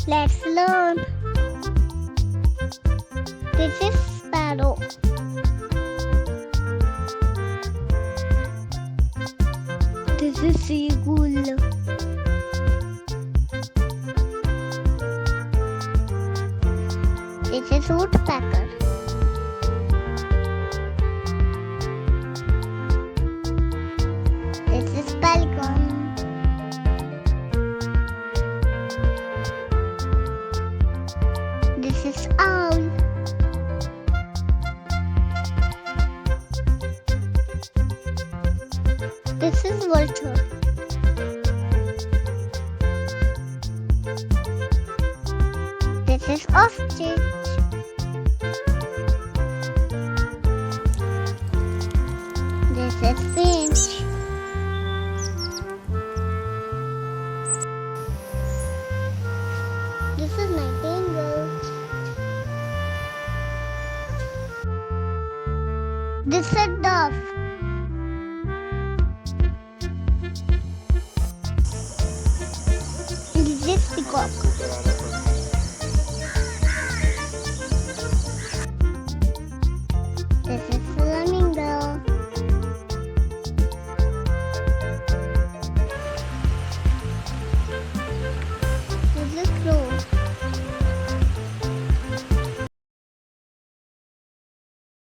Let's learn. This is sparrow. This is seagull. This is woodpecker. This is pelican. This is owl. This is vulture. This is ostrich. This is finch. This is nightingale. This is dove. This is peacock.